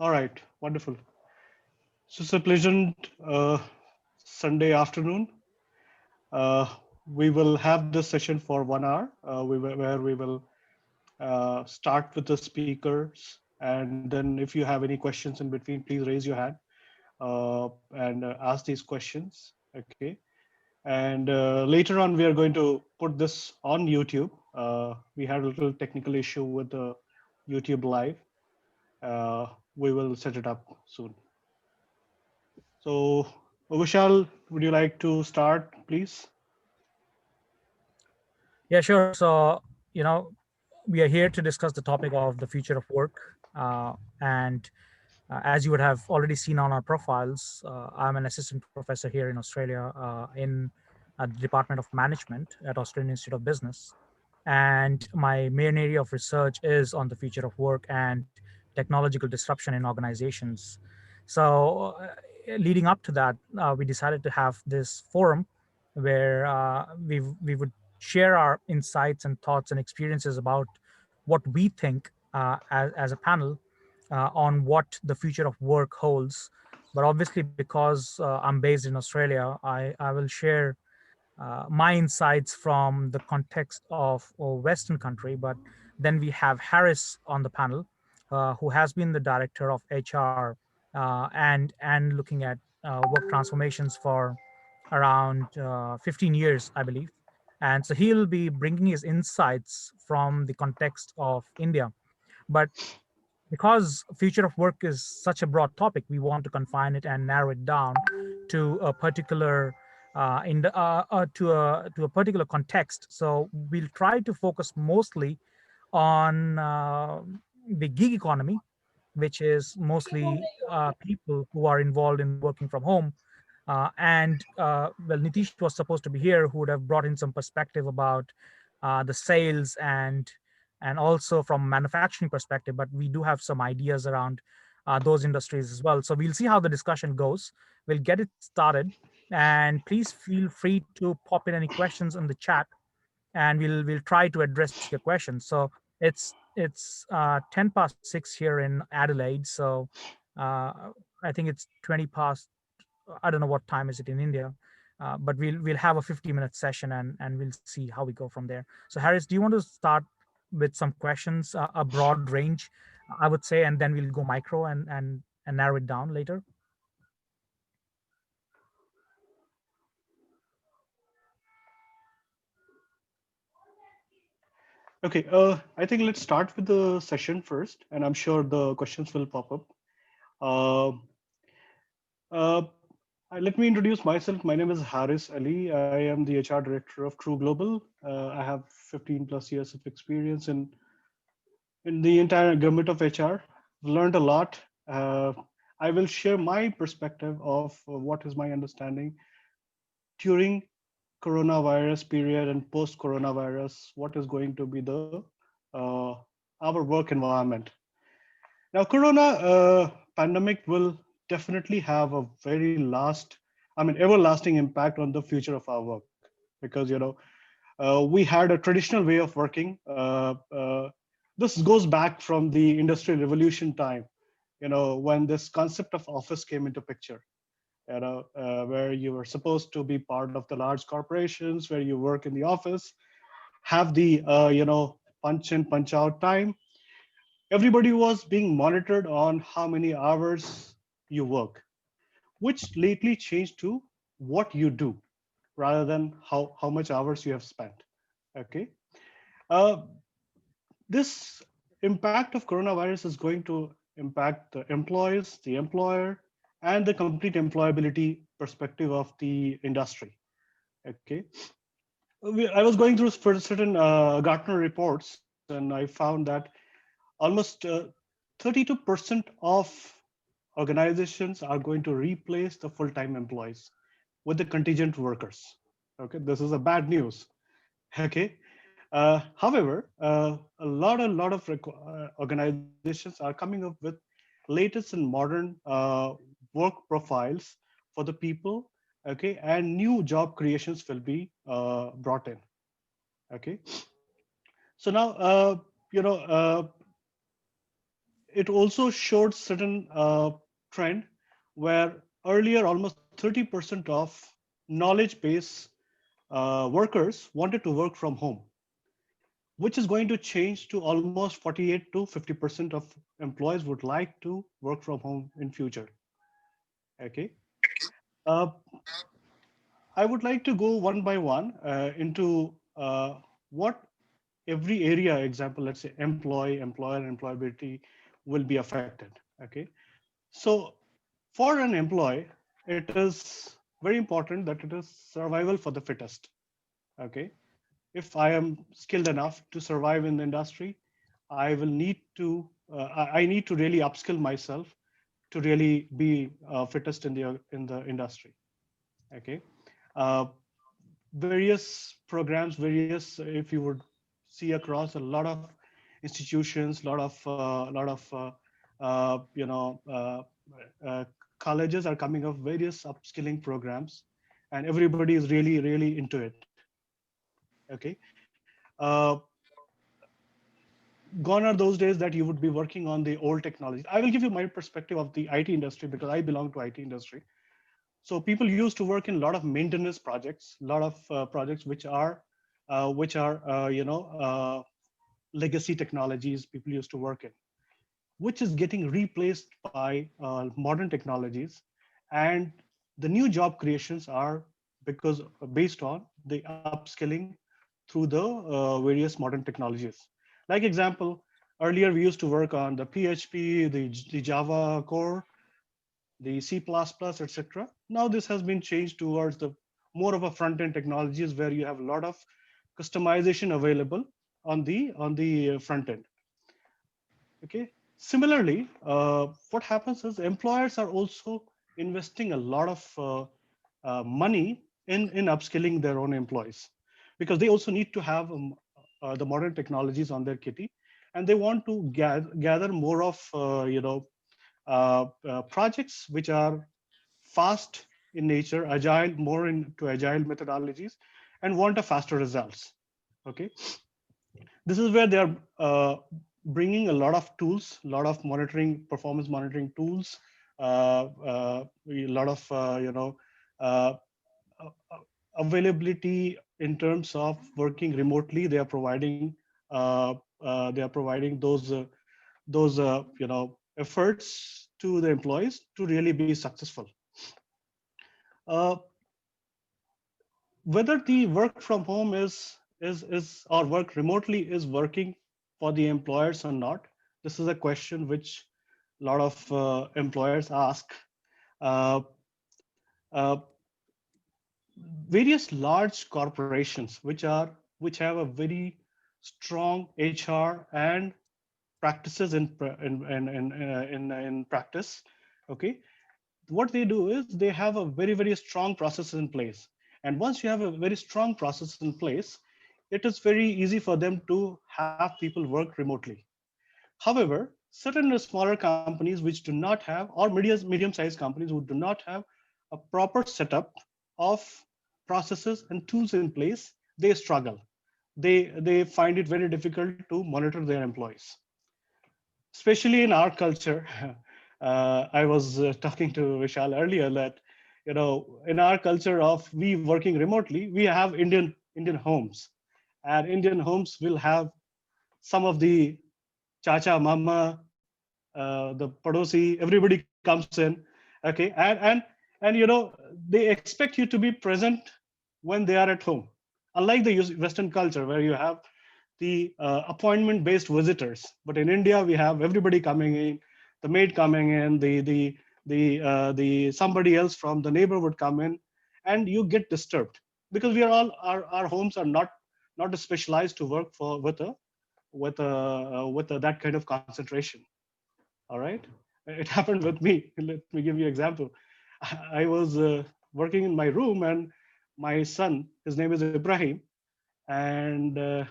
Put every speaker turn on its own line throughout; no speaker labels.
All right, wonderful. So it's a pleasant Sunday afternoon. Uh, we will have this session for 1 hour, where we will start with the speakers, and then if you have any questions in between, please raise your hand and ask these questions. Okay, and later on, we are going to put this on YouTube. We had a little technical issue with the YouTube Live. Uh, we will set it up soon. So, Vishal, would you like to start, please?
Yeah, sure. So, we are here to discuss the topic of the future of work. And as you would have already seen on our profiles, I'm an assistant professor here in Australia in the Department of Management at Australian Institute of Business. And my main area of research is on the future of work and technological disruption in organizations. So, leading up to that, we decided to have this forum where we would share our insights and thoughts and experiences about what we think as a panel on what the future of work holds. But obviously, because I'm based in Australia, I will share my insights from the context of a Western country. But then we have Harris on the panel, who has been the director of HR and looking at work transformations for around 15 years, I believe. And so he'll be bringing his insights from the context of India. But because future of work is such a broad topic, we want to confine it and narrow it down to a particular to a particular context. So we'll try to focus mostly on the gig economy, which is mostly people who are involved in working from home. Well, Nitish was supposed to be here, who would have brought in some perspective about the sales and also from manufacturing perspective. But we do have some ideas around those industries as well. So we'll see how the discussion goes. We'll get it started, and please feel free to pop in any questions in the chat, and we'll try to address your questions. So it's 10 past 6 here in Adelaide. So uh, I think it's 20 past. I don't know what time is it in India, but we'll have a 50-minute session, and we'll see how we go from there. So Harris, do you want to start with some questions, a broad range, I would say, and then we'll go micro and narrow it down later.
Okay, I think let's start with the session first, and I'm sure the questions will pop up. Uh, uh, Let me introduce myself. My name is Haris Ali. I am the HR director of True Global. I have 15 plus years of experience in the entire gamut of HR. Learned a lot. Uh, I will share my perspective of what is my understanding during coronavirus period and post coronavirus. What is going to be the uh, our work environment? Now, Corona pandemic will definitely have a very everlasting impact on the future of our work because we had a traditional way of working. This goes back from the industrial revolution time, when this concept of office came into picture. Where you were supposed to be part of the large corporations, where you work in the office, have the punch in punch out time. Everybody was being monitored on how many hours you work, which lately changed to what you do rather than how much hours you have spent. Okay. Uh, this impact of coronavirus is going to impact the employees, the employer, and the complete employability perspective of the industry. Okay. I was going through certain Gartner reports, and I found that almost 32% of organizations are going to replace the full-time employees with the contingent workers. Okay, this is a bad news. Okay, however, a lot of organizations are coming up with latest and modern work profiles for the people. Okay, and new job creations will be brought in. Okay, so now you know it also showed certain trend where earlier almost 30% of knowledge base workers wanted to work from home, which is going to change to almost 48 to 50% of employees would like to work from home in future. Okay. Uh, I would like to go one by one into what every area, example, let's say employee, employer, employability will be affected. Okay. So for an employee, it is very important that it is survival for the fittest. Okay. If I am skilled enough to survive in the industry, I will need to, I need to really upskill myself to really be fittest in the industry. Okay. Uh, Various programs, various, if you would see across a lot of institutions, lot of colleges are coming up various upskilling programs, and everybody is really into it. Okay. Gone are those days that you would be working on the old technology. I will give you my perspective of the IT industry because I belong to IT industry. So people used to work in a lot of maintenance projects, a lot of projects which are legacy technologies people used to work in, which is getting replaced by modern technologies, and the new job creations are because based on the upskilling through the various modern technologies. Like example, earlier we used to work on the PHP, the Java core, the C++, etc. Now this has been changed towards the more of a front end technologies where you have a lot of customization available on the front end. Okay. Similarly, what happens is employers are also investing a lot of money in upskilling their own employees, because they also need to have the modern technologies on their kitty, and they want to gather more of projects which are fast in nature, agile, more into agile methodologies, and want a faster results. Okay. This is where they are bringing a lot of tools, a lot of monitoring, performance monitoring tools, a lot of uh, availability in terms of working remotely. They are providing those efforts to the employees to really be successful. Uh, Whether the work from home is or work remotely is working for the employers or not, this is a question which a lot of employers ask. uh, uh, Various large corporations which have a very strong HR and practices in practice. Okay. What they do is they have a very strong process in place, and once you have a very strong process in place, it is very easy for them to have people work remotely. However, certain smaller companies which do not have, or medium sized companies who do not have a proper setup of processes and tools in place, they struggle. They find it very difficult to monitor their employees, especially in our culture. I was talking to Vishal earlier that, in our culture of we working remotely, we have Indian homes, and Indian homes will have some of the chacha, mama, the padosi, everybody comes in. Okay, and they expect you to be present when they are at home. Unlike the Western culture where you have the appointment based visitors, but in India we have everybody coming in, the maid coming in, the somebody else from the neighborhood come in, and you get disturbed because we are all our homes are not specialized to work for with that kind of concentration. All right. It happened with me. Let me give you an example. I was working in my room, and my son, his name is Ibrahim, and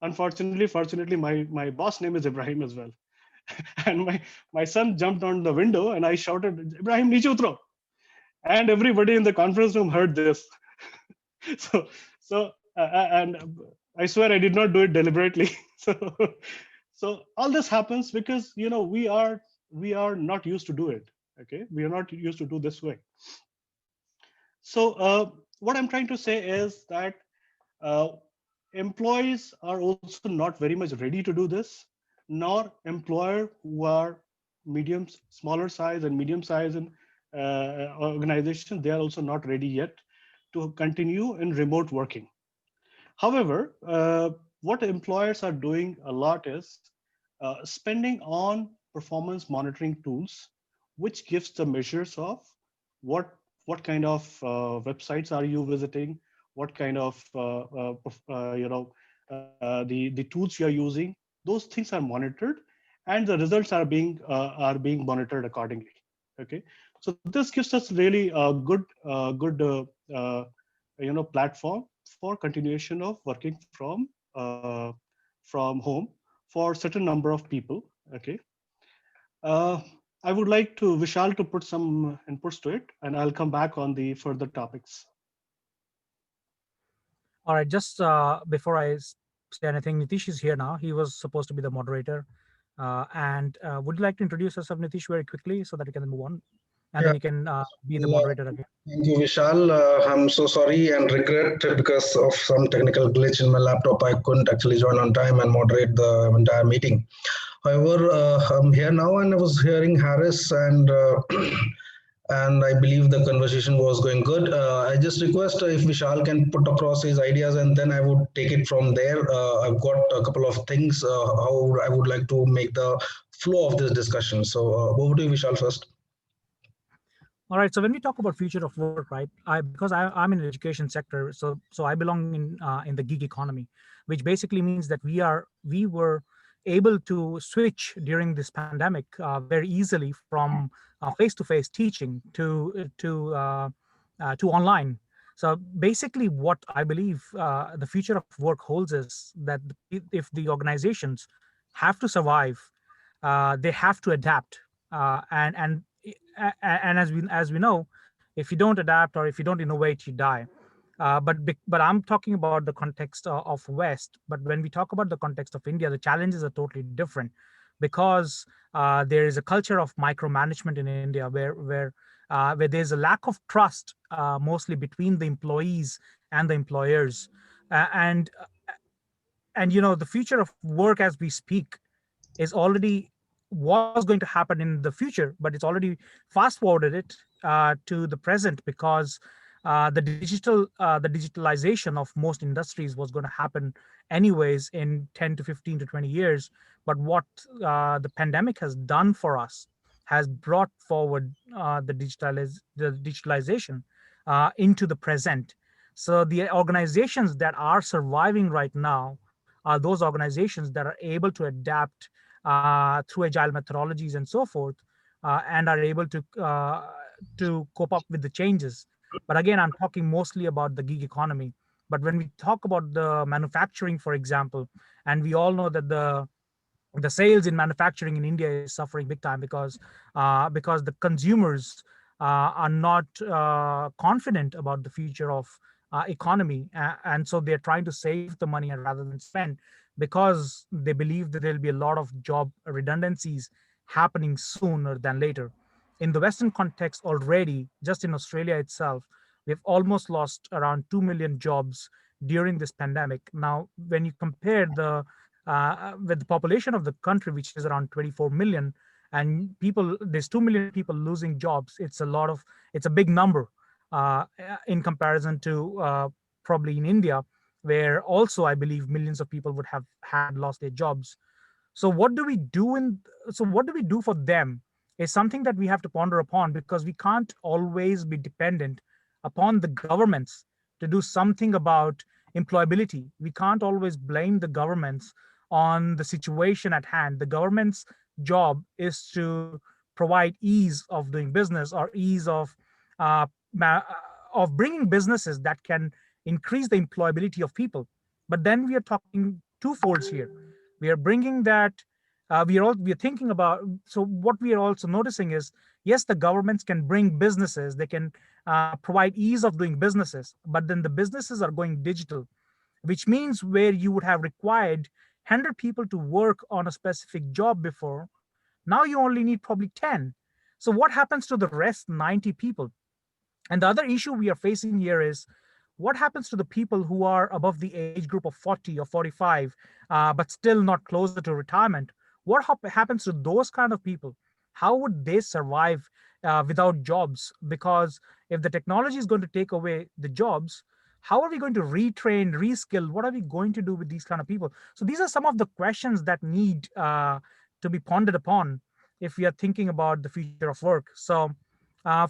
unfortunately, fortunately, my boss name is Ibrahim as well. And my son jumped on the window, and I shouted, Ibrahim, niche utro. And everybody in the conference room heard this. So and I swear I did not do it deliberately. So So all this happens because we are not used to do it. Okay, we are not used to do this way. So what I'm trying to say is that uh, employees are also not very much ready to do this, nor employer who are smaller size and medium size and organizations, they are also not ready yet to continue in remote working. However, what employers are doing a lot is spending on performance monitoring tools, which gives the measures of what what kind of websites are you visiting, what kind of the tools you are using. Those things are monitored, and the results are being monitored accordingly. Okay, so this gives us really a good platform for continuation of working from home for certain number of people. Okay, uh, I would like to Vishal to put some inputs to it, and I'll come back on the further topics.
All right, just before I say anything, Nitish is here now. He was supposed to be the moderator. And would you like to introduce yourself, Nitish, very quickly so that we can move on? And then
Yeah,
you can be the
yeah.
moderator again.
Thank you, Vishal. I'm so sorry and regret because of some technical glitch in my laptop. I couldn't actually join on time and moderate the entire meeting. However, I'm here now, and I was hearing Harris, and and I believe the conversation was going good. I just request if Vishal can put across his ideas, and then I would take it from there. I've got a couple of things how I would like to make the flow of this discussion. So over to you, Vishal, first.
All right. So when we talk about future of work, right? I'm in the education sector, so I belong in the gig economy, which basically means that we were able to switch during this pandemic very easily from face to face teaching to online. So basically, what I believe the future of work holds is that if the organizations have to survive, they have to adapt, and as we know, if you don't adapt or if you don't innovate, you die. But I'm talking about the context of West. But when we talk about the context of India, the challenges are totally different, because there is a culture of micromanagement in India where there's a lack of trust, mostly between the employees and the employers. Uh, and uh, and the future of work as we speak is already was going to happen in the future, but it's already fast forwarded it to the present, because the digitalization of most industries was going to happen anyways in 10 to 15 to 20 years. But what the pandemic has done for us has brought forward the digitalization into the present. So the organizations that are surviving right now are those organizations that are able to adapt through agile methodologies and so forth, and are able to cope up with the changes. But again, I'm talking mostly about the gig economy. But when we talk about the manufacturing, for example, and we all know that the sales in manufacturing in India is suffering big time, because the consumers are not confident about the future of economy, and so they're trying to save the money rather than spend, because they believe that there'll be a lot of job redundancies happening sooner than later. In the Western context, already, just in Australia itself, we've almost lost around 2 million jobs during this pandemic. Now, when you compare with the population of the country, which is around 24 million, and there's 2 million people losing jobs. It's a big number in comparison to probably in India, where also I believe millions of people would have had lost their jobs. So what do we do for them is something that we have to ponder upon, because we can't always be dependent upon the governments to do something about employability. We can't always blame the governments on the situation at hand. The government's job is to provide ease of doing business, or ease uh, of bringing businesses that can increase the employability of people. But then we are talking two folds here. We are bringing that we are thinking about. So what we are also noticing is, yes, the governments can bring businesses, they can provide ease of doing businesses, but then the businesses are going digital, which means where you would have required 100 people to work on a specific job before. Now you only need probably 10. So what happens to the rest 90 people? And the other issue we are facing here is what happens to the people who are above the age group of 40 or 45, but still not closer to retirement? What happens to those kind of people? How would they survive without jobs? Because if the technology is going to take away the jobs, how are we going to retrain, reskill? What are we going to do with these kind of people? So these are some of the questions that need to be pondered upon if we are thinking about the future of work. So,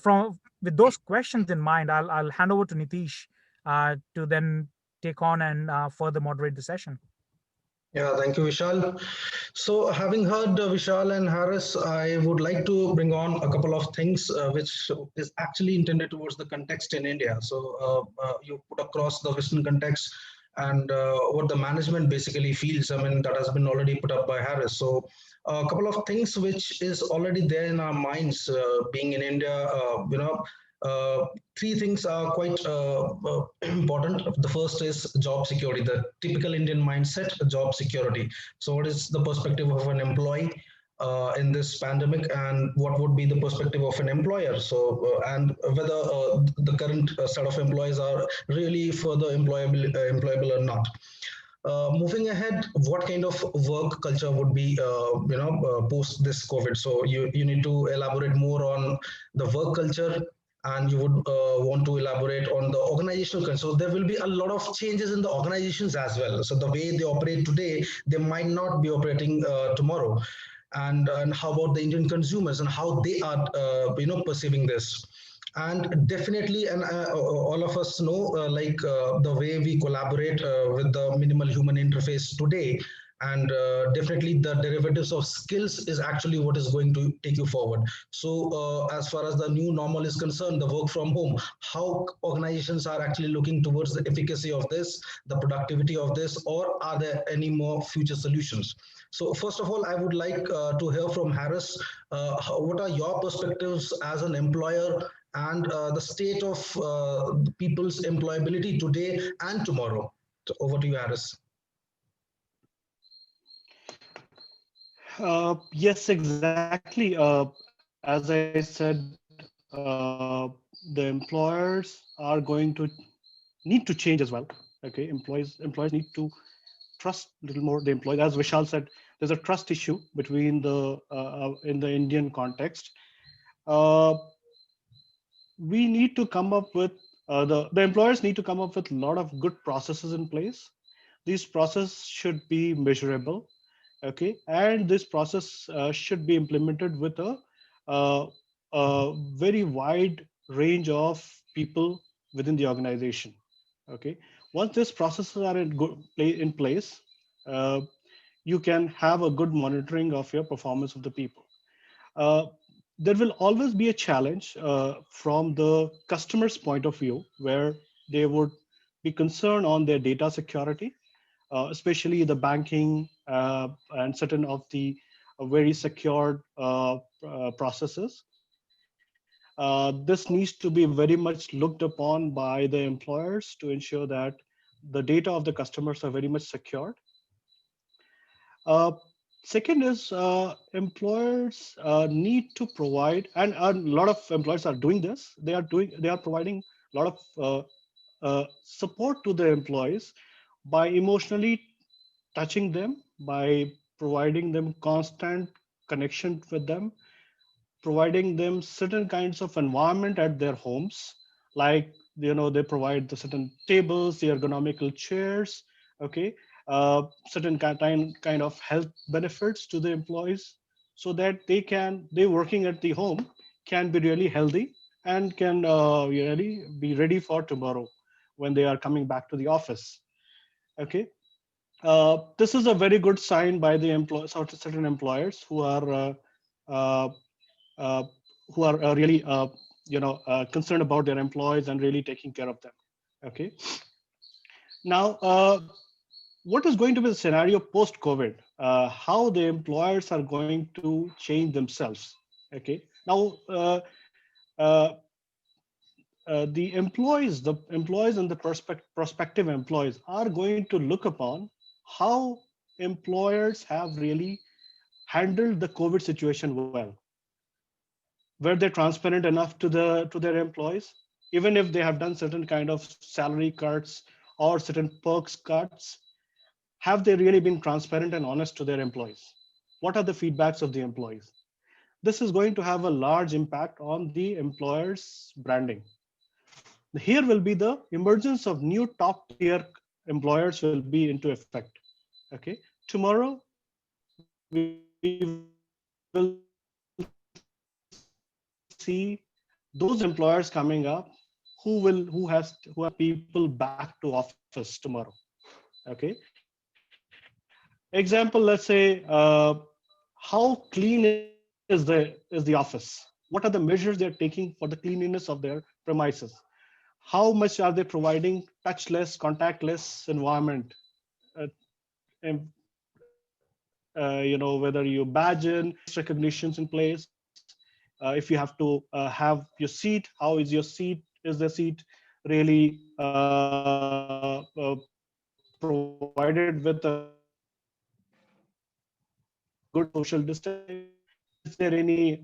from with those questions in mind, I'll hand over to Nitish to then take on and further moderate the session.
Yeah, thank you, Vishal. So, having heard Vishal and Harris, I would like to bring on a couple of things which is actually intended towards the context in India. So, you put across the Western context and what the management basically feels. I mean, that has been already put up by Harris. So, a couple of things which is already there in our minds, being in India, uh, three things are quite important. The first is job security, the typical Indian mindset, job security. So, what is the perspective of an employee in this pandemic, and what would be the perspective of an employer? So, and whether the current set of employees are really further employable or not. Moving ahead, what kind of work culture would be, post this COVID? So you need to elaborate more on the work culture, and you would want to elaborate on the organizational culture. So there will be a lot of changes in the organizations as well. So the way they operate today, they might not be operating tomorrow. And how about the Indian consumers and how they are, perceiving this? And definitely, and all of us know, the way we collaborate with the minimal human interface today, and definitely the derivatives of skills is actually what is going to take you forward. So as far as the new normal is concerned, the work from home, how organizations are actually looking towards the efficacy of this, the productivity of this, or are there any more future solutions? So first of all, I would like to hear from Harris. What are your perspectives as an employer, and the state of people's employability today and tomorrow? So over to you, Harris.
Yes, exactly. As I said, the employers are going to need to change as well. Okay, employees need to trust a little more the employees. As Vishal said, there's a trust issue between in the Indian context. Uh, we need to come up with the employers need to come up with a lot of good processes in place. These processes should be measurable, okay, and this process should be implemented with uh, a very wide range of people within the organization. Okay, once these processes are in place, uh, you can have a good monitoring of your performance of the people. uh, there will always be a challenge from the customer's point of view, where they would be concerned on their data security, especially the banking and certain of the very secured processes. This needs to be very much looked upon by the employers to ensure that the data of the customers are very much secured. Uh, Second is employers need to provide, and a lot of employers are doing this. They are providing a lot of support to their employees by emotionally touching them, by providing them constant connection with them, providing them certain kinds of environment at their homes, like they provide the certain tables, the ergonomical chairs, okay, certain kind of health benefits to the employees, so that they working at the home can be really healthy and can really be ready for tomorrow when they are coming back to the office. Okay, this is a very good sign by the certain employers uh, uh, who are really concerned about their employees and really taking care of them. Okay, now what is going to be the scenario post COVID? How the employers are going to change themselves? Okay, now uh, the employees and the prospective employees are going to look upon how employers have really handled the COVID situation well. Were they transparent enough to their employees? Even if they have done certain kind of salary cuts or certain perks cuts, have they really been transparent and honest to their employees? What are the feedbacks of the employees? This is going to have a large impact on the employer's branding. Here will be the emergence of new top tier employers will be into effect. Okay, tomorrow we will see those employers coming up who have people back to office tomorrow. Okay, example, let's say how clean is the office? What are the measures they are taking for the cleanliness of their premises? How much are they providing touchless, contactless environment? uh, Whether you badge in, face recognitions in place. If you have to have your seat, how is your seat? Is the seat really provided with a good social distancing? Is there any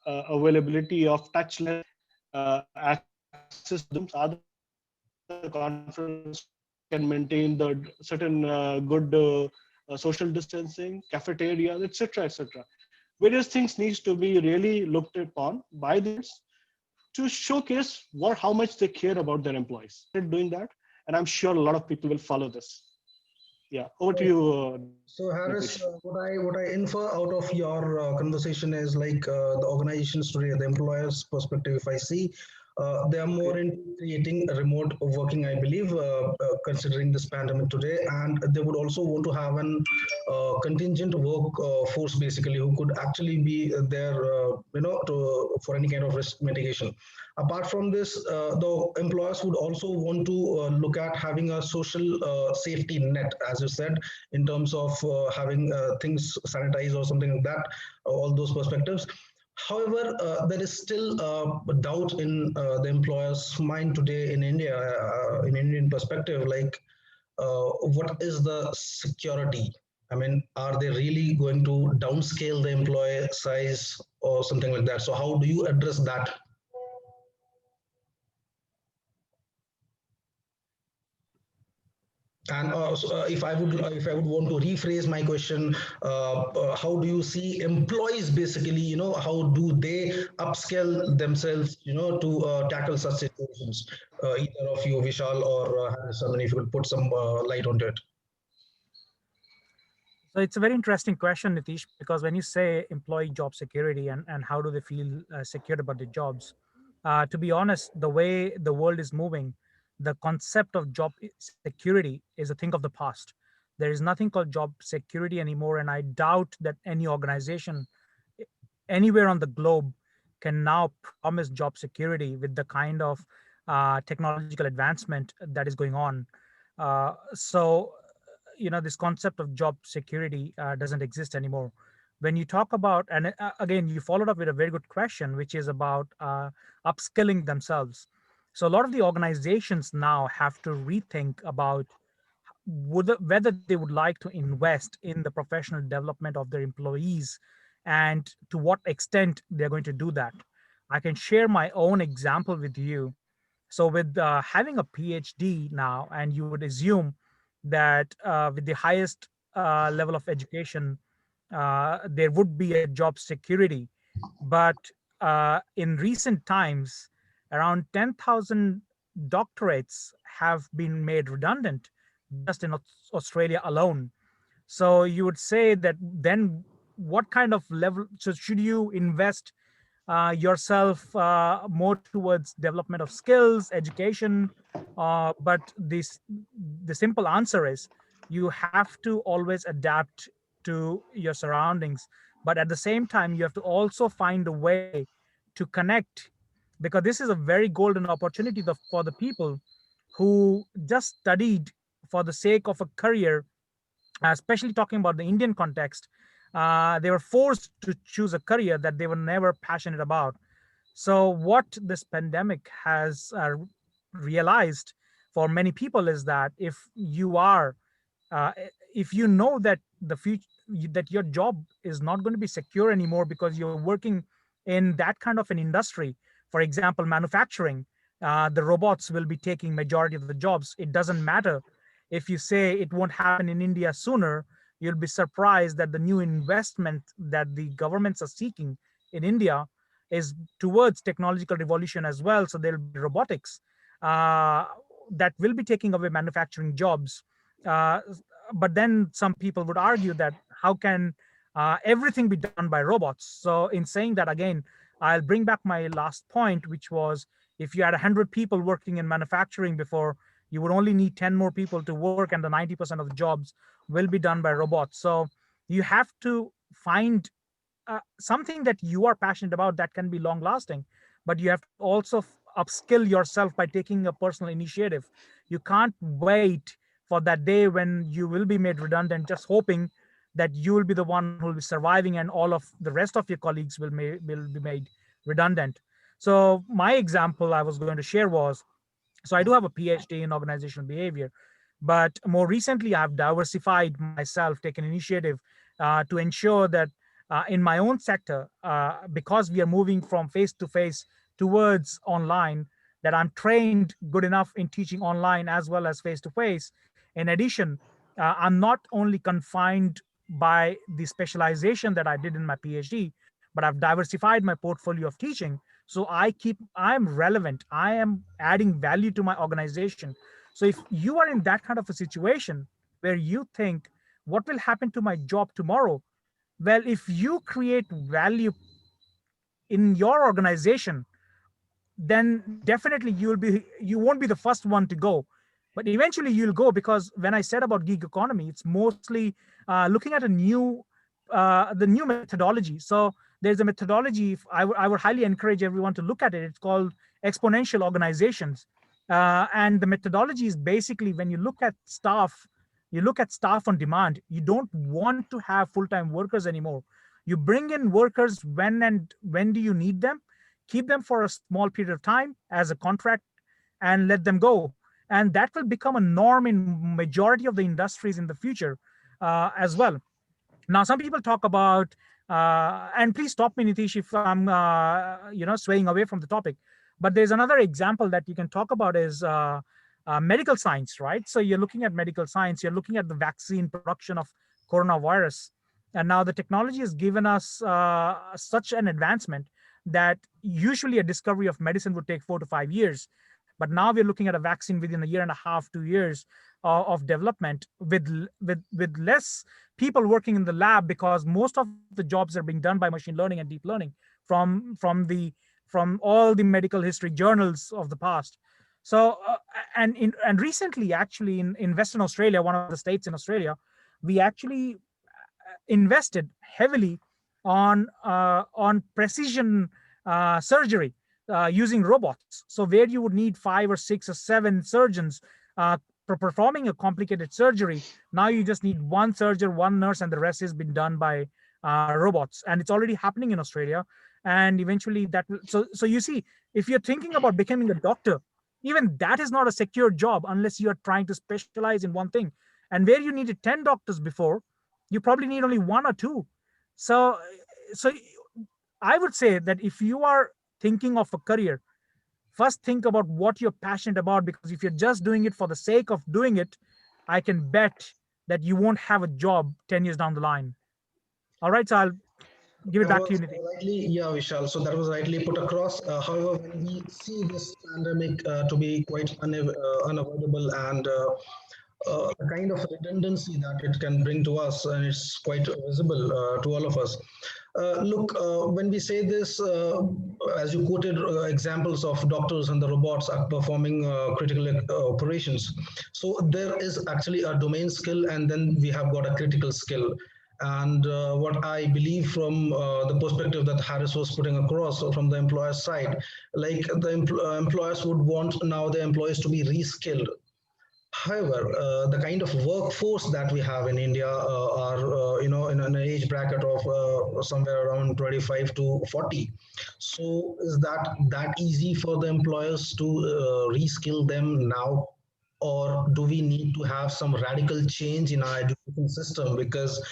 availability of touchless access to the conference rooms? Are the conference rooms can maintain the certain good social distancing, cafeterias, etc., etc. Various things needs to be really looked upon by the to showcase how much they care about their employees. Doing that, and I'm sure a lot of people will follow this. Yeah, over to you,
So
Nitish.
Harris, what I infer out of your conversation is like the organizations today, the employers' perspective. If I see, they are more
Okay.
into creating a remote working, I believe, considering this pandemic today, and they would also want to have an contingent work force basically who could actually be there, for any kind of risk mitigation. Apart from this, the employers would also want to look at having a social safety net, as you said, in terms of having things sanitized or something like that, all those perspectives. However, there is still a doubt in the employer's mind today in India, in Indian perspective, like what is the security? I mean, are they really going to downscale the employee size or something like that? So, how do you address that? And if I would want to rephrase my question, how do you see employees basically? How do they upscale themselves? To tackle such situations. Either of you, Vishal or Harrison, if you could put some light onto it.
So it's a very interesting question, Nitish, because when you say employee job security and how do they feel secure about their jobs, to be honest, the way the world is moving, the concept of job security is a thing of the past. There is nothing called job security anymore, and I doubt that any organization anywhere on the globe can now promise job security with the kind of technological advancement that is going on. This concept of job security doesn't exist anymore. When you talk about, and again, you followed up with a very good question, which is about upskilling themselves. So a lot of the organizations now have to rethink about whether they would like to invest in the professional development of their employees and to what extent they're going to do that. I can share my own example with you. So, with having a PhD now, and you would assume that with the highest level of education, there would be a job security. But in recent times, around 10,000 doctorates have been made redundant just in Australia alone. So you would say that then what kind of level? So should you invest yourself more towards development of skills, education? But the simple answer is you have to always adapt to your surroundings, but at the same time you have to also find a way to connect, because this is a very golden opportunity for the people who just studied for the sake of a career, especially talking about the Indian context. They were forced to choose a career that they were never passionate about. So, what this pandemic has realized for many people is that if you are uh, if you know that the future, that your job is not going to be secure anymore because you're working in that kind of an industry, for example manufacturing, the robots will be taking majority of the jobs. It doesn't matter if you say it won't happen in India sooner. You'll be surprised that the new investment that the governments are seeking in India is towards technological revolution as well. So there'll be robotics uh, that will be taking away manufacturing jobs. uh, but then some people would argue that how can everything be done by robots? So in saying that, again, I'll bring back my last point, which was, if you had 100 people working in manufacturing before, you would only need 10 more people to work, and the 90% of the jobs will be done by robots. So you have to find something that you are passionate about that can be long lasting, but you have to also upskill yourself by taking a personal initiative. You can't wait for that day when you will be made redundant just hoping that you will be the one who will be surviving and all of the rest of your colleagues will be made redundant. So my example I was going to share was, so I do have a PhD in organizational behavior, but more recently I've diversified myself, taken initiative to ensure that in my own sector, because we are moving from face to face towards online, that I'm trained good enough in teaching online as well as face to face. In addition, I'm not only confined by the specialization that I did in my PhD, but I've diversified my portfolio of teaching. So I'm relevant, I am adding value to my organization. So if you are in that kind of a situation where you think, what will happen to my job tomorrow? Well, if you create value in your organization, then definitely you won't be the first one to go, but eventually you'll go. Because when I said about gig economy, it's mostly looking at a new the new methodology. So there's a methodology, I would highly encourage everyone to look at it. It's called exponential organizations. And the methodology is basically, when you look at staff, you look at staff on demand. You don't want to have full-time workers anymore. You bring in workers when do you need them, keep them for a small period of time as a contract, and let them go. And that will become a norm in majority of the industries in the future as well. Now some people talk about and please stop me, Nitish, if I'm swaying away from the topic, but there's another example that you can talk about is medical science, right? So you're looking at medical science, you're looking at the vaccine production of coronavirus, and now the technology has given us such an advancement that usually a discovery of medicine would take 4 to 5 years, but now we're looking at a vaccine within a year and a half, 2 years of development, with less people working in the lab, because most of the jobs are being done by machine learning and deep learning from all the medical history journals of the past. So and recently, actually, in Western Australia, one of the states in Australia, we actually invested heavily on precision surgery using robots. So where you would need 5 or 6 or 7 surgeons performing a complicated surgery, now you just need one surgeon, one nurse, and the rest has been done by robots. And it's already happening in Australia. And eventually that will, so you see, if you're thinking about becoming a doctor, even that is not a secure job unless you are trying to specialize in one thing. And where you needed 10 doctors before, you probably need only 1 or 2. So so I would say that if you are thinking of a career, first think about what you're passionate about, because if you're just doing it for the sake of doing it, I can bet that you won't have a job 10 years down the line. All right, so I'll give it
That
back to you,
was
Niti.
rightly, yeah, Vishal. So that was rightly put across. However, when we see this pandemic to be quite unavoidable, and the kind of redundancy that it can bring to us, and it's quite visible to all of us. Look, when we say this, as you quoted examples of doctors and the robots are performing critical operations. So there is actually a domain skill, and then we have got a critical skill. And what I believe from the perspective that Harris was putting across from the employer side, like the employers would want now the employees to be reskilled. However, the kind of workforce that we have in India are, in an age bracket of somewhere around 25 to 40. So is that easy for the employers to reskill them now? or do we need to have some radical change in our education system? Because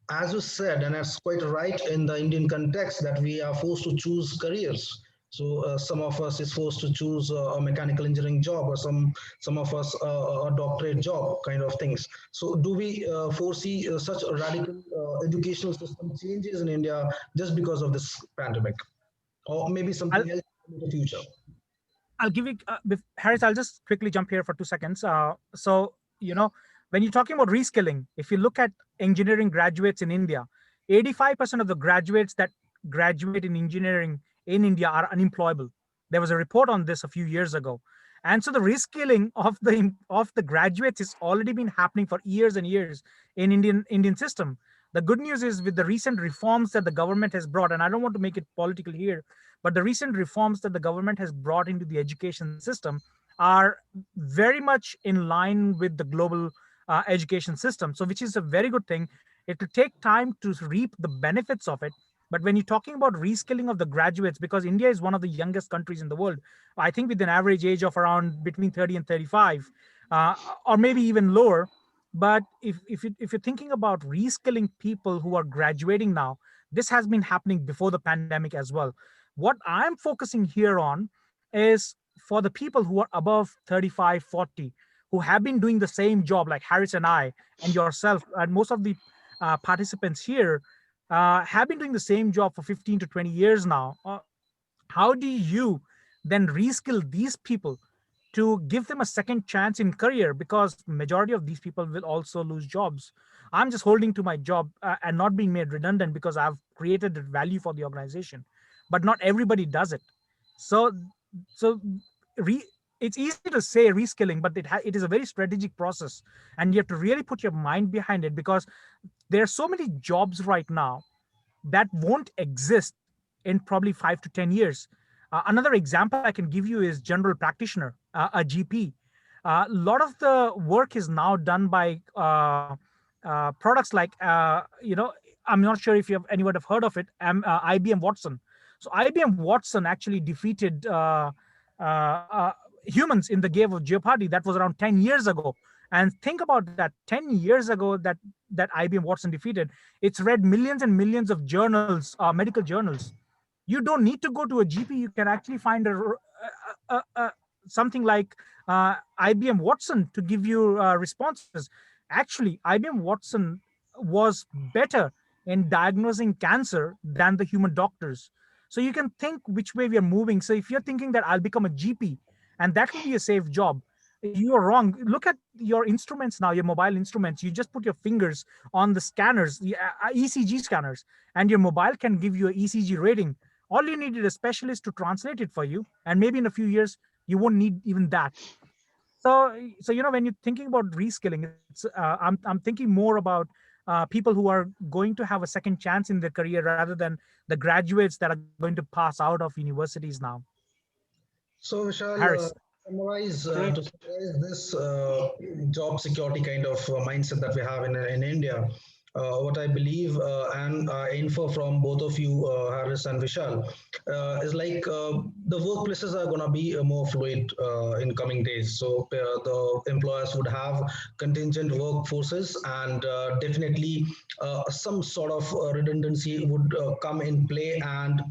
as you said, and that's quite right in the Indian context, that we are forced to choose careers. So some of us is forced to choose a mechanical engineering job, or some of us a doctorate job kind of things. So do we foresee such radical educational system changes in India just because of this pandemic, or maybe
I'll,
something else in the future?
I'll give you, Harris, I'll just quickly jump here for 2 seconds. So, when you're talking about reskilling, if you look at engineering graduates in India, 85% of the graduates that graduate in engineering in India are unemployable. There was a report on this a few years ago. And so the reskilling of the graduates has already been happening for years and years in Indian system. The good news is, with the recent reforms that the government has brought, and I don't want to make it political here, but the recent reforms that the government has brought into the education system are very much in line with the global education system. So, which is a very good thing. It will take time to reap the benefits of it. But when you're talking about reskilling of the graduates, because India is one of the youngest countries in the world, I think with an average age of around between 30 and 35, uh, or maybe even lower. But if you're thinking about reskilling people who are graduating now, this has been happening before the pandemic as well. What I'm focusing here on is for the people who are above 35, 40, who have been doing the same job, like Harris and I, and yourself, and most of the participants here have been doing the same job for 15 to 20 years now. How do you then reskill these people to give them a second chance in career, because majority of these people will also lose jobs? I'm just holding to my job and not being made redundant because I've created value for the organization, but not everybody does it. So so re, it's easy to say reskilling, but it is a very strategic process, and you have to really put your mind behind it, because there are so many jobs right now that won't exist in probably 5 to 10 years. Another example I can give you is general practitioner, a GP. A lot of the work is now done by products like, I'm not sure if you have anyone have heard of it, IBM Watson. So IBM Watson actually defeated uh, uh, humans in the game of Jeopardy. That was around 10 years ago. And think about that, 10 years ago, that IBM Watson defeated, it's read millions and millions of journals, medical journals. You don't need to go to a GP. You can actually find something like IBM Watson to give you responses. Actually, IBM Watson was better in diagnosing cancer than the human doctors. So you can think which way we are moving. So if you're thinking that I'll become a GP and that will be a safe job, you are wrong. Look at your instruments now, your mobile instruments. You just put your fingers on the scanners, the ECG scanners, and your mobile can give you an ECG rating. All you need is a specialist to translate it for you, and maybe in a few years you won't need even that. So when you're thinking about reskilling, I'm thinking more about people who are going to have a second chance in their career rather than the graduates that are going to pass out of universities now.
So, Vishal,
Harris.
to
Correct.
summarize this job security kind of mindset that we have in India, what I believe and I infer from both of you, Harris and Vishal, is like the workplaces are going to be more fluid in coming days. So, the employers would have contingent workforces, and definitely some sort of redundancy would come in play. And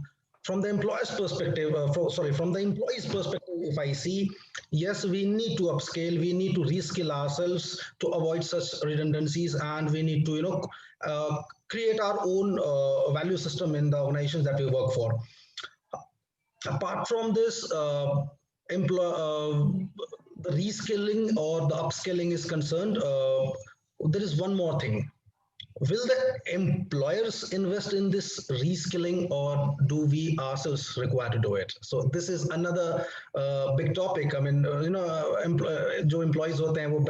from the employer's perspective, from the employee's perspective, if I see, yes, we need to upscale, we need to reskill ourselves to avoid such redundancies, and we need to, create our own value system in the organizations that we work for. Apart from this, the reskilling or the upskilling is concerned, there is one more thing. Will the employers invest in this reskilling, or do we ourselves require to do it? So this is another big topic. I mean, जो employees होते हैं वो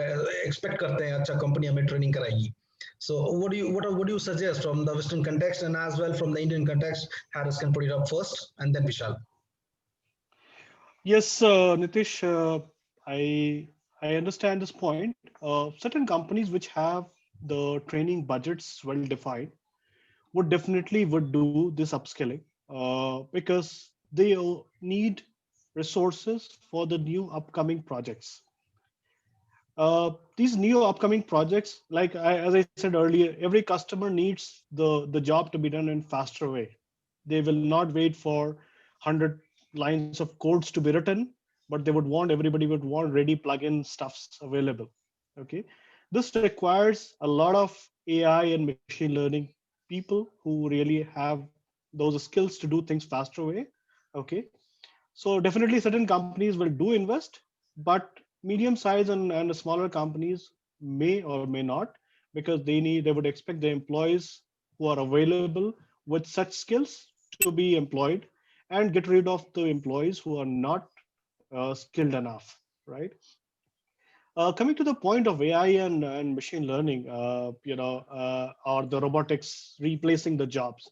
expect करते हैं अच्छा company हमें training कराएगी. So what do you suggest from the Western context and as well from the Indian context? Harris can put it up first, and then Vishal.
Yes, Nitish, I understand this point. Certain companies which have the training budgets well defined would do this upskilling because they need resources for the new upcoming projects. these new upcoming projects, like as I said earlier, every customer needs the job to be done in faster way. They will not wait for 100 lines of codes to be written, but everybody would want ready plugin stuffs available. Okay, this requires a lot of AI and machine learning people who really have those skills to do things faster way. Okay, so definitely certain companies will do invest, but medium size and smaller companies may or may not, because they would expect the employees who are available with such skills to be employed, and get rid of the employees who are not skilled enough, right? Coming to the point of AI and machine learning, or the robotics replacing the jobs.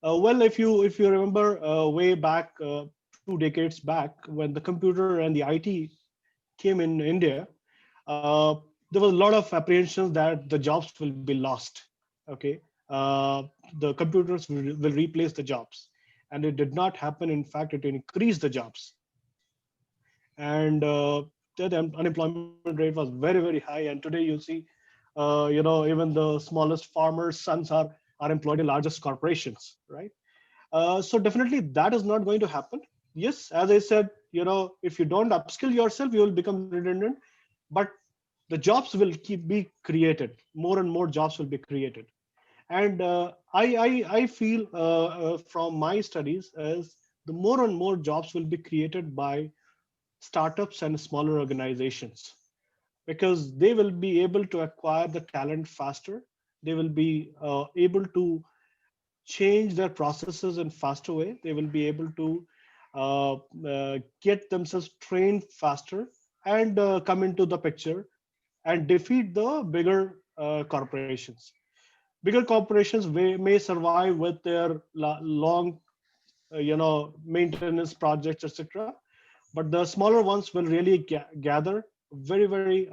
Well, if you remember way back, 2 decades back, when the computer and the IT came in India, uh, there was a lot of apprehensions that the jobs will be lost. Okay, the computers will replace the jobs, and it did not happen. In fact, it increased the jobs, and the unemployment rate was very, very high. And today you see, even the smallest farmers' sons are employed in largest corporations, right? So definitely that is not going to happen. Yes, as I said, if you don't upskill yourself, you will become redundant. But the jobs will keep be created. More and more jobs will be created. And I feel from my studies as the more and more jobs will be created by startups and smaller organizations, because they will be able to acquire the talent faster. They will be able to change their processes in faster way. They will be able to get themselves trained faster, and come into the picture and defeat the bigger corporations. Bigger corporations may survive with their long maintenance projects, etc., but the smaller ones will really gather very, very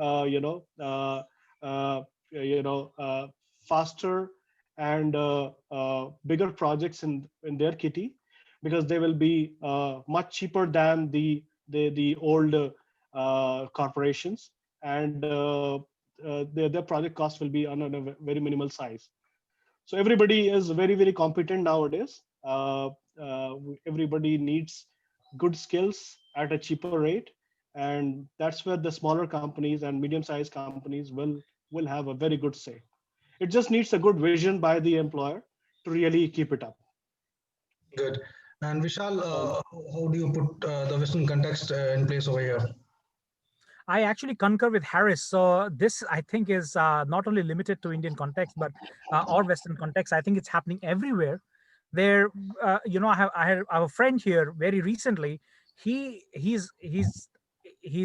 faster and bigger projects in their kitty, because they will be much cheaper than the old corporations, and their project cost will be on a very minimal size. So everybody is very, very competent nowadays. Everybody needs good skills at a cheaper rate, and that's where the smaller companies and medium-sized companies will have a very good say. It just needs a good vision by the employer to really keep it up.
Good. And Vishal,
Um,
how do you put the Western context in place over here?
I actually concur with Harris. So this, I think, is not only limited to Indian context, but or Western context. I think it's happening everywhere. There, I have a friend here very recently. He's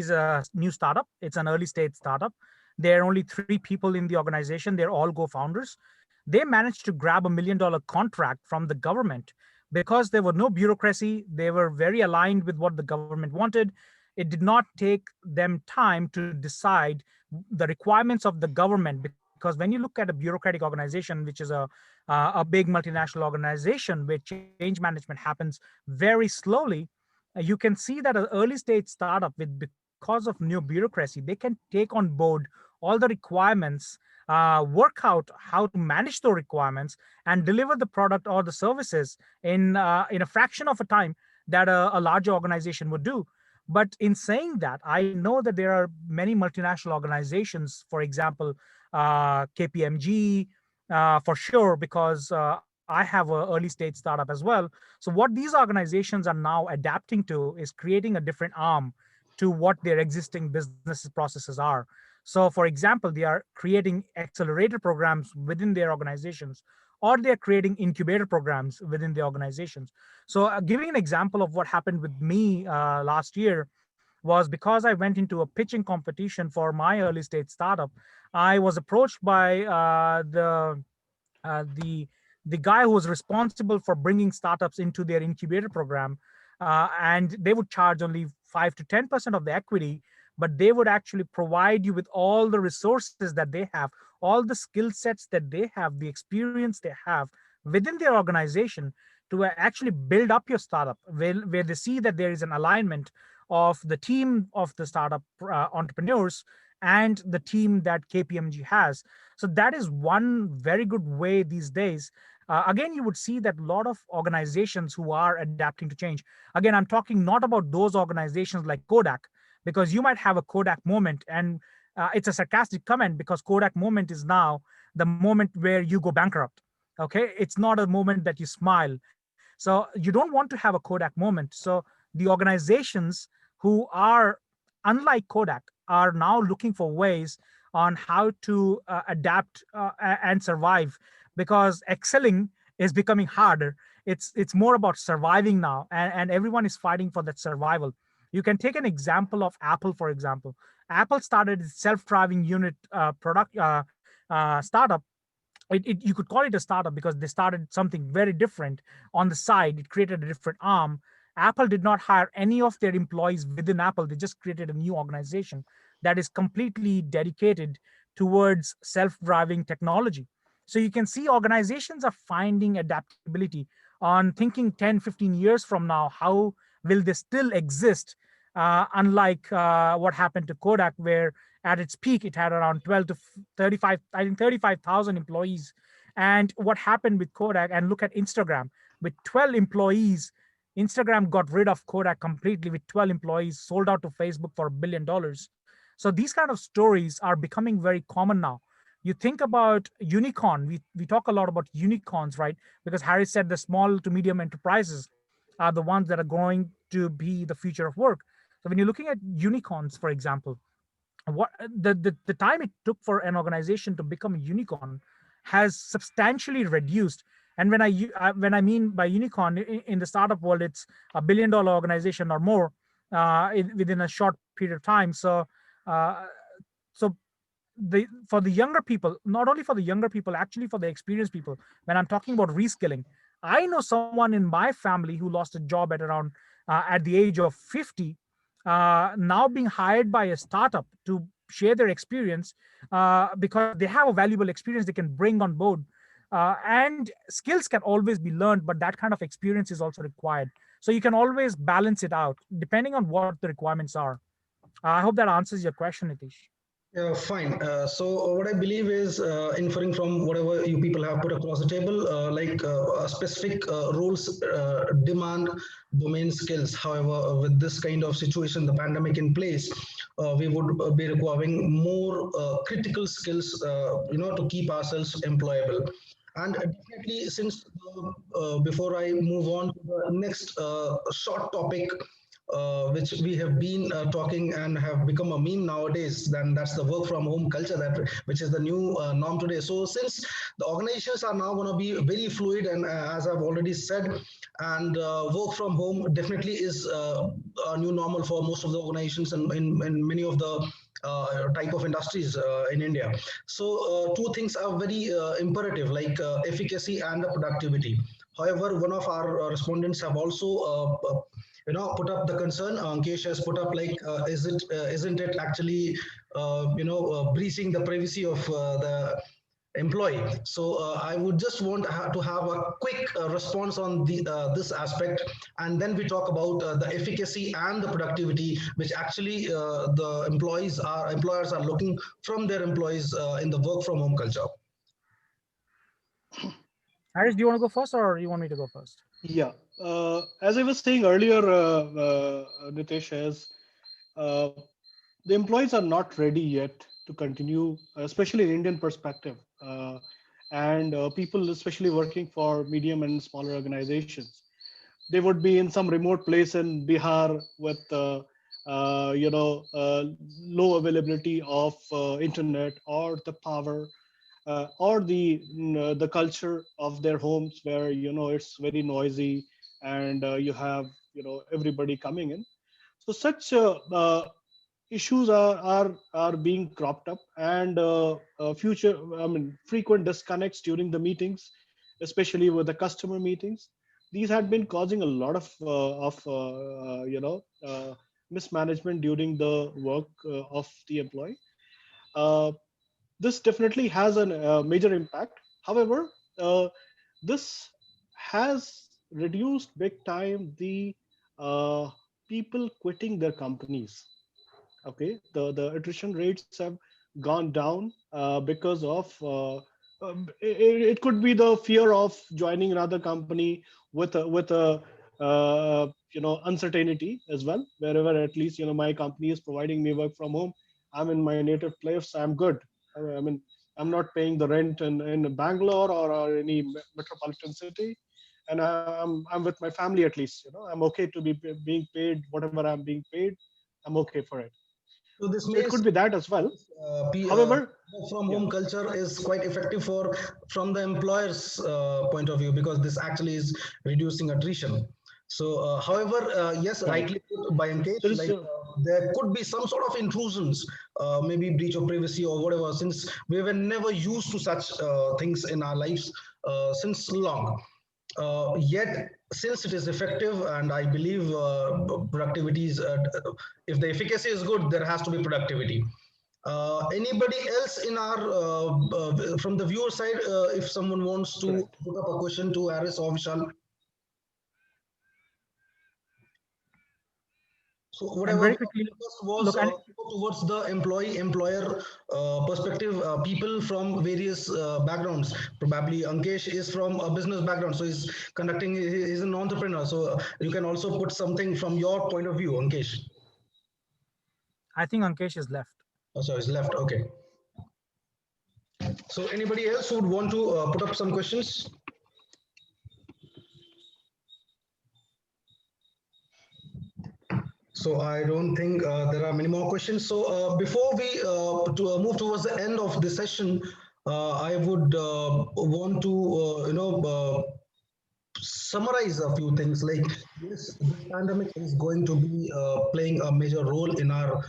a new startup. It's an early stage startup. There are only 3 people in the organization. They're all co-founders. They managed to grab $1 million contract from the government because there were no bureaucracy. They were very aligned with what the government wanted. It did not take them time to decide the requirements of the government, because when you look at a bureaucratic organization, which is a big multinational organization where change management happens very slowly, you can see that an early stage startup, with because of new bureaucracy, they can take on board all the requirements, work out how to manage those requirements, and deliver the product or the services in a fraction of a time that a larger organization would do. But in saying that, I know that there are many multinational organizations, for example, KPMG, for sure, because I have an early stage startup as well. So what these organizations are now adapting to is creating a different arm to what their existing business processes are. So, for example, they are creating accelerator programs within their organizations, or they're creating incubator programs within the organizations. So, giving an example of what happened with me last year was, because I went into a pitching competition for my early stage startup. I was approached by uh, the the guy who was responsible for bringing startups into their incubator program, and they would charge only 5 to 10% of the equity, but they would actually provide you with all the resources that they have, all the skill sets that they have, the experience they have within their organization, to actually build up your startup, where they see that there is an alignment of the team of the startup entrepreneurs and the team that KPMG has. So that is one very good way these days. Again, you would see that a lot of organizations who are adapting to change. Again, I'm talking not about those organizations like Kodak, because you might have a Kodak moment, and it's a sarcastic comment because Kodak moment is now the moment where you go bankrupt. Okay, it's not a moment that you smile. So you don't want to have a Kodak moment. So the organizations who are unlike Kodak are now looking for ways on how to adapt and survive, because excelling is becoming harder. It's more about surviving now, and everyone is fighting for that survival. You can take an example of Apple, for example. Apple started its self-driving unit product startup. You could call it a startup because they started something very different on the side. It created a different arm. Apple did not hire any of their employees within Apple. They just created a new organization that is completely dedicated towards self-driving technology. So you can see organizations are finding adaptability on thinking 10, 15 years from now, how will they still exist? Unlike what happened to Kodak, where at its peak it had around 12 to 35, I think 35,000 employees. And what happened with Kodak, and look at Instagram, with 12 employees, Instagram got rid of Kodak completely with 12 employees, sold out to Facebook for $1 billion. So these kind of stories are becoming very common now. You think about unicorn, we talk a lot about unicorns, right? Because Harry said the small to medium enterprises are the ones that are going to be the future of work. So when you're looking at unicorns, for example, what the time it took for an organization to become a unicorn has substantially reduced. And when I mean by unicorn in the startup world, it's $1 billion organization or more within a short period of time. Uh, so for the younger people, not only for the younger people, actually for the experienced people, when I'm talking about reskilling, I know someone in my family who lost a job at around at the age of 50, now being hired by a startup to share their experience, because they have a valuable experience they can bring on board. And skills can always be learned, but that kind of experience is also required. So you can always balance it out depending on what the requirements are. I hope that answers your question, Nitish.
Yeah, fine. So what I believe is inferring from whatever you people have put across the table, specific roles demand domain skills. However, with this kind of situation, the pandemic in place, we would be requiring more critical skills, to keep ourselves employable. And definitely, since before I move on to the next short topic, which we have been talking and have become a meme nowadays, then that's the work from home culture, that which is the new norm today. So since the organizations are now going to be very fluid, and as I've already said, and work from home definitely is a new normal for most of the organizations and in many of the type of industries in India. So two things are very imperative, like efficacy and the productivity. However, one of our respondents have also put up the concern. Ankesh has put up, like, isn't it actually breaching the privacy of the employee? So I would just want to have a quick response on the this aspect, and then we talk about the efficacy and the productivity which actually the employers are looking from their employees in the work from home culture.
Harris, do you want to go first or you want me to go first?
Yeah. As I was saying earlier, Nitesh, as uh, the employees are not ready yet to continue, especially in Indian perspective, and people, especially working for medium and smaller organizations, they would be in some remote place in Bihar with low availability of internet or the power, or the culture of their homes, where it's very noisy, and you have everybody coming in. So such issues are being cropped up, and future, I mean, frequent disconnects during the meetings, especially with the customer meetings. These had been causing a lot of mismanagement during the work of the employee. uh, this definitely has a major impact. However, this has reduced big time the uh, people quitting their companies. Okay, the attrition rates have gone down because of it could be the fear of joining another company with a uncertainty as well. Wherever at least my company is providing me work from home, I'm in my native place, I'm good. I mean, I'm not paying the rent in Bangalore or any metropolitan city, and I'm with my family at least. I'm okay to be being paid whatever I'm being paid. I'm okay for it.
So this
So it
means
could be that as well. However,
work from
yeah,
home culture is quite effective for from the employer's point of view, because this actually is reducing attrition. So, however, yes,
correct.
rightly put by Ankesh,
There is
like there could be some sort of intrusions, maybe breach of privacy or whatever, since we were never used to such things in our lives since long. Yet, since it is effective, and I believe productivity is, if the efficacy is good, there has to be productivity. Anybody else in our from the viewer side, if someone wants to
correct.
put up a question to Aris or Vishal? So
And
whatever
very
we
quickly,
discussed was
look, and
towards the employee-employer perspective. People from various backgrounds. Probably Ankesh is from a business background, so he's conducting. He's an entrepreneur. So you can also put something from your point of view, Ankesh.
I think Ankesh is left.
Oh, so he's left. Okay. So anybody else who would want to put up some questions? So I don't think there are many more questions. So before we move towards the end of the session, I would want to summarize a few things. Like, yes, this pandemic is going to be playing a major role in our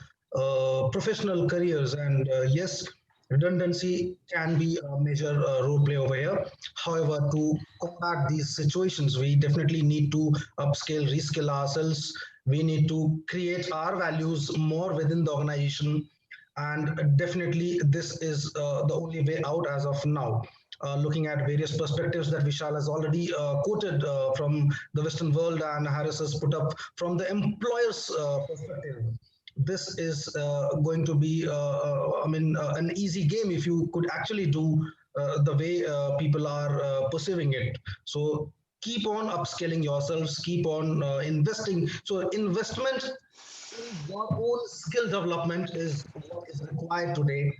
professional careers, and yes, redundancy can be a major role play over here. However, to combat these situations, we definitely need to upscale, reskill ourselves. We need to create our values more within the organization, and definitely this is the only way out as of now. Looking at various perspectives that Vishal has already quoted from the Western world, and Harris has put up from the employer's perspective. This is going to be, an easy game if you could actually do the way people are perceiving it. So keep on upscaling yourselves, keep on investing. So investment in your own skill development is what is required today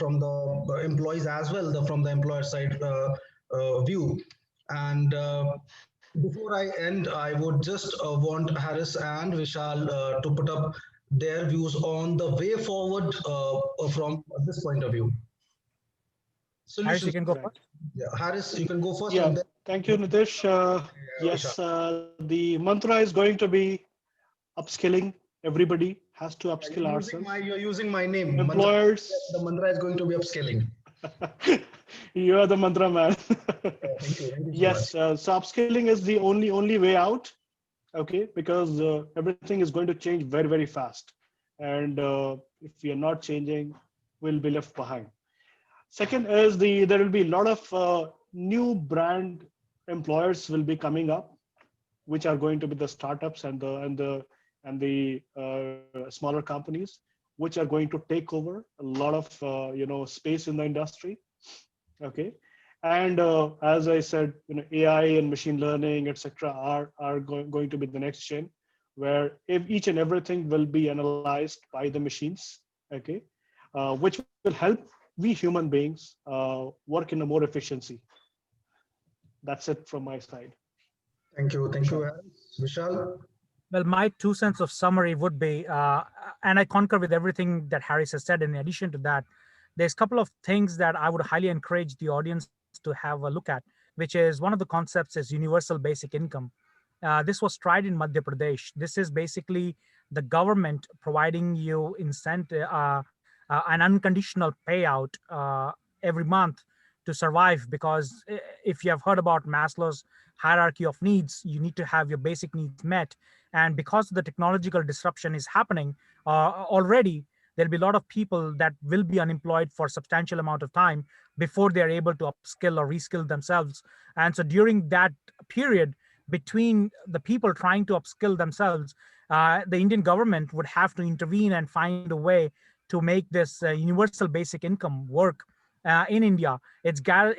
from the employees as well, from the employer side view. And before I end, I would just want Harris and Vishal to put up their views on the way forward from this point of view.
Harris, you
Solutions.
can go
Correct.
first.
Yeah, Harris, you can go first,
Yeah.
and then
Thank you, Nitish.
Vishal.
Yes, the mantra is going to be upskilling. Everybody has to
Yeah,
upskill ourselves.
you're using my name. Mantra. Yes, the
Employers,
mantra is going to be upscaling.
you are the mantra man.
Thank you so much.
Yes, so upskilling is the only way out. Okay, because everything is going to change very fast, and if we are not changing, we'll be left behind. Second is there will be a lot of new brand employers will be coming up, which are going to be the startups and the smaller companies, which are going to take over a lot of space in the industry. Okay, and as I said, AI and machine learning, etc., are going to be the next chain, where if each and everything will be analyzed by the machines. Okay, which will help we human beings work in a more efficiency. That's it from my side.
Thank you,
Vishal.
Harris. Vishal.
Well, my 2 cents of summary would be, and I concur with everything that Harris has said. In addition to that, there's a couple of things that I would highly encourage the audience to have a look at, which is one of the concepts is universal basic income. This was tried in Madhya Pradesh. This is basically the government providing you an unconditional payout every month to survive. Because if you have heard about Maslow's hierarchy of needs, you need to have your basic needs met. And because the technological disruption is happening already, there'll be a lot of people that will be unemployed for a substantial amount of time before they're able to upskill or reskill themselves. And so during that period between the people trying to upskill themselves, the Indian government would have to intervene and find a way to make this universal basic income work in India. It's gathered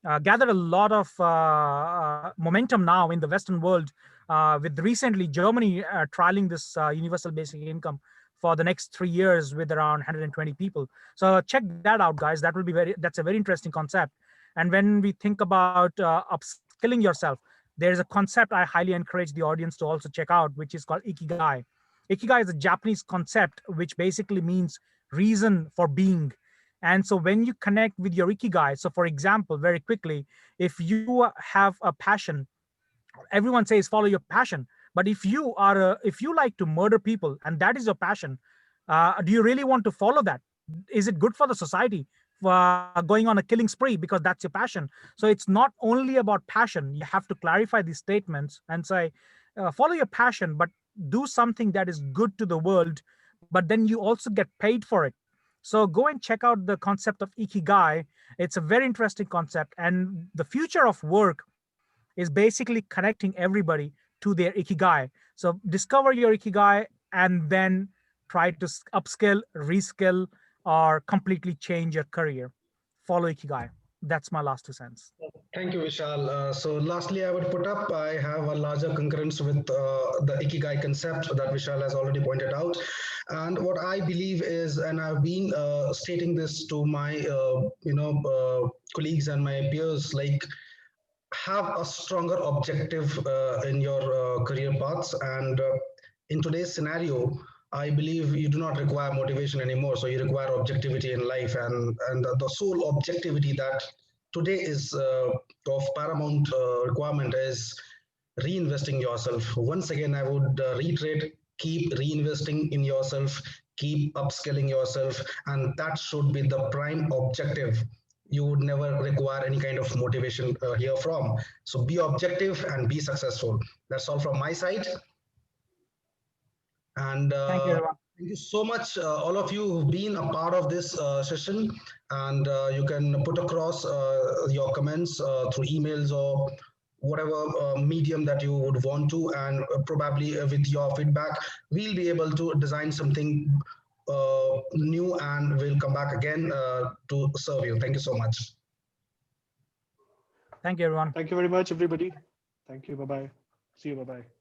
a lot of momentum now in the Western world, with recently Germany trialing this universal basic income for the next 3 years with around 120 people. So check that out, guys. That's a very interesting concept. And when we think about upskilling yourself, there's a concept I highly encourage the audience to also check out, which is called ikigai. Ikigai is a Japanese concept which basically means reason for being. And so when you connect with your ikigai, so for example, very quickly, if you have a passion, everyone says follow your passion, but if you like to murder people and that is your passion, do you really want to follow that? Is it good for the society going on a killing spree because that's your passion? So it's not only about passion. You have to clarify these statements and say, follow your passion, but do something that is good to the world, but then you also get paid for it. So go and check out the concept of ikigai. It's a very interesting concept, and the future of work is basically connecting everybody to their ikigai. So discover your ikigai and then try to upskill, reskill, or completely change your career. Follow ikigai. That's my last 2 cents.
Thank you, Vishal. So lastly, I would put up, I have a larger concurrence with the Ikigai concept that Vishal has already pointed out. And what I believe is, and I've been stating this to my, colleagues and my peers, like, have a stronger objective in your career paths. And in today's scenario, I believe you do not require motivation anymore. So you require objectivity in life, and the sole objectivity that today is of paramount requirement is reinvesting yourself. Once again, I would reiterate: keep reinvesting in yourself, keep upskilling yourself, and that should be the prime objective. You would never require any kind of motivation here from. So be objective and be successful. That's all from my side. And
Thank you, everyone.
thank you so much, all of you who've been a part of this session. And you can put across your comments through emails or whatever medium that you would want to. And probably with your feedback, we'll be able to design something new, and we'll come back again to serve you. Thank you so much.
Thank you, everyone.
Thank you very much, everybody. Thank you. Bye bye. See you. Bye bye.